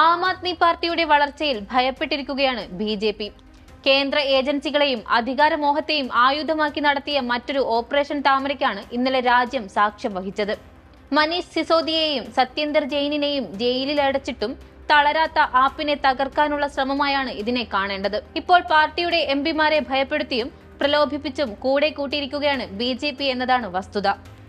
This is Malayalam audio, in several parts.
ആം ആദ്മി പാർട്ടിയുടെ വളർച്ചയിൽ ഭയപ്പെട്ടിരിക്കുകയാണ് ബി.ജെ.പി. കേന്ദ്ര ഏജൻസികളെയും അധികാരമോഹത്തെയും ആയുധമാക്കി നടത്തിയ മറ്റൊരു ഓപ്പറേഷൻ താമരയ്ക്കാണ് ഇന്നലെ രാജ്യം സാക്ഷ്യം വഹിച്ചത്. മനീഷ് സിസോദിയെയും സത്യേന്ദർ ജെയിനിനെയും ജയിലിലടച്ചിട്ടും തളരാത്ത ആപ്പിനെ തകർക്കാനുള്ള ശ്രമമായാണ് ഇതിനെ കാണേണ്ടത്. ഇപ്പോൾ പാർട്ടിയുടെ എംപിമാരെ ഭയപ്പെടുത്തിയും പ്രലോഭിപ്പിച്ചും കൂടെ കൂട്ടിയിരിക്കുകയാണ് ബി.ജെ.പി. എന്നതാണ് വസ്തുത.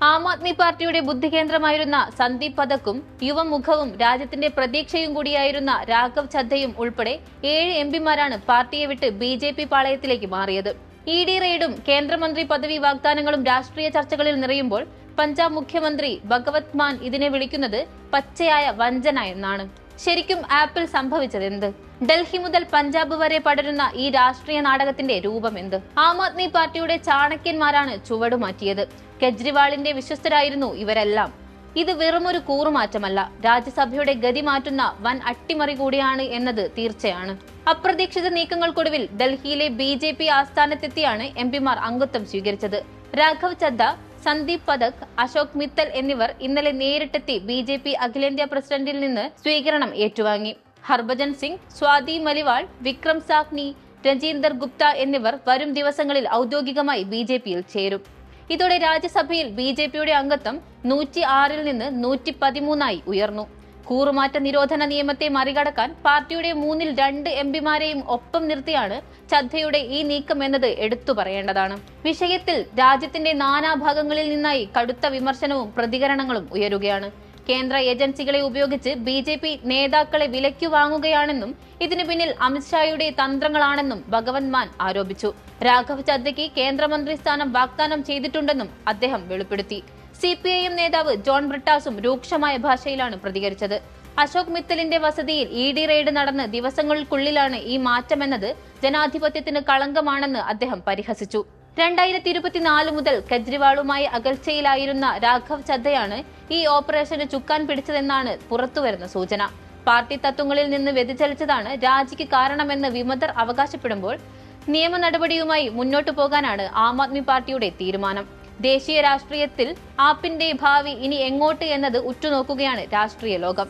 ആം ആദ്മി പാർട്ടിയുടെ ബുദ്ധികേന്ദ്രമായിരുന്ന സന്ദീപ് പഥക്കും യുവമുഖവും രാജ്യത്തിന്റെ പ്രതീക്ഷയും കൂടിയായിരുന്ന രാഘവ് ചദ്ദയും ഉൾപ്പെടെ 7 എംപിമാരാണ് പാർട്ടിയെ വിട്ട് ബി.ജെ.പി. പാളയത്തിലേക്ക് മാറിയത്. ഇ.ഡി. റെയ്ഡും കേന്ദ്രമന്ത്രി പദവി വാഗ്ദാനങ്ങളും രാഷ്ട്രീയ ചർച്ചകളിൽ നിറയുമ്പോൾ പഞ്ചാബ് മുഖ്യമന്ത്രി ഭഗവത് മാൻ ഇതിനെ വിളിക്കുന്നത് പച്ചയായ വഞ്ചന എന്നാണ്. ശരിക്കും ആപ്പിൽ സംഭവിച്ചതെന്ത്? ഡൽഹി മുതൽ പഞ്ചാബ് വരെ പടരുന്ന ഈ രാഷ്ട്രീയ നാടകത്തിന്റെ രൂപം എന്ത്? ആം ആദ്മി പാർട്ടിയുടെ ചാണക്യന്മാരാണ് ചുവടുമാറ്റിയത്. കെജ്രിവാളിന്റെ വിശ്വസ്തരായിരുന്നു ഇവരെല്ലാം. ഇത് വെറുമൊരു കൂറുമാറ്റമല്ല, രാജ്യസഭയുടെ ഗതി മാറ്റുന്ന വൻ അട്ടിമറി കൂടിയാണ് എന്നത് തീർച്ചയാണ്. അപ്രതീക്ഷിത നീക്കങ്ങൾക്കൊടുവിൽ ഡൽഹിയിലെ ബി.ജെ.പി. ആസ്ഥാനത്തെത്തിയാണ് എംപിമാർ അംഗത്വം സ്വീകരിച്ചത്. രാഘവ് ചദ്ദ, സന്ദീപ് പഥക്, അശോക് മിത്തൽ എന്നിവർ ഇന്നലെ നേരിട്ടെത്തി ബി.ജെ.പി. അഖിലേന്ത്യാ പ്രസിഡന്റിൽ നിന്ന് സ്വീകരണം ഏറ്റുവാങ്ങി. ഹർഭജൻ സിംഗ്, സ്വാതി മലിവാൾ, വിക്രം സാഹ്നി, രജീന്ദർ ഗുപ്ത എന്നിവർ വരും ദിവസങ്ങളിൽ ഔദ്യോഗികമായി ബി.ജെ.പിയിൽ ചേരും. ഇതോടെ രാജ്യസഭയിൽ ബി.ജെ.പിയുടെ അംഗത്വം 106-ൽ നിന്ന് 113-ആയി ഉയർന്നു. കൂറുമാറ്റ നിരോധന നിയമത്തെ മറികടക്കാൻ പാർട്ടിയുടെ 3-ൽ 2 എംപിമാരെയും ഒപ്പം നിർത്തിയാണ് ചദ്ദയുടെ ഈ നീക്കം എന്നത് എടുത്തു പറയേണ്ടതാണ്. വിഷയത്തിൽ രാജ്യത്തിന്റെ നാനാഭാഗങ്ങളിൽ നിന്നായി കടുത്ത വിമർശനവും പ്രതികരണങ്ങളും ഉയരുകയാണ്. കേന്ദ്ര ഏജൻസികളെ ഉപയോഗിച്ച് ബി.ജെ.പി. നേതാക്കളെ വിലയ്ക്കു വാങ്ങുകയാണെന്നും ഇതിനു പിന്നിൽ അമിത്ഷായുടെ തന്ത്രങ്ങളാണെന്നും ഭഗവത് മാൻ ആരോപിച്ചു. രാഘവ് ചദ്ദയ്ക്ക് കേന്ദ്രമന്ത്രി സ്ഥാനം വാഗ്ദാനം ചെയ്തിട്ടുണ്ടെന്നും അദ്ദേഹം വെളിപ്പെടുത്തി. CPIM നേതാവ് ജോൺ ബ്രിട്ടാസും രൂക്ഷമായ ഭാഷയിലാണ് പ്രതികരിച്ചത്. അശോക് മിത്തലിന്റെ വസതിയിൽ ഇ.ഡി. റെയ്ഡ് നടന്ന് ദിവസങ്ങൾക്കുള്ളിലാണ് ഈ മാറ്റമെന്നത് ജനാധിപത്യത്തിന് കളങ്കമാണെന്ന് അദ്ദേഹം പരിഹസിച്ചു. 2024 മുതൽ കെജ്രിവാളുമായി അകൽച്ചയിലായിരുന്ന രാഘവ് ചദ്ദയാണ് ഈ ഓപ്പറേഷന് ചുക്കാൻ പിടിച്ചതെന്നാണ് പുറത്തുവരുന്ന സൂചന. പാർട്ടി തത്വങ്ങളിൽ നിന്ന് വ്യതിചലിച്ചതാണ് രാജിക്ക് കാരണമെന്ന് വിമതർ അവകാശപ്പെടുമ്പോൾ നിയമ നടപടിയുമായി മുന്നോട്ടു പോകാനാണ് ആം ആദ്മി പാർട്ടിയുടെ തീരുമാനം. ദേശീയ രാഷ്ട്രീയത്തിൽ ആപ്പിന്റെ ഭാവി ഇനി എങ്ങോട്ട് എന്നത് ഉറ്റുനോക്കുകയാണ് രാഷ്ട്രീയ ലോകം.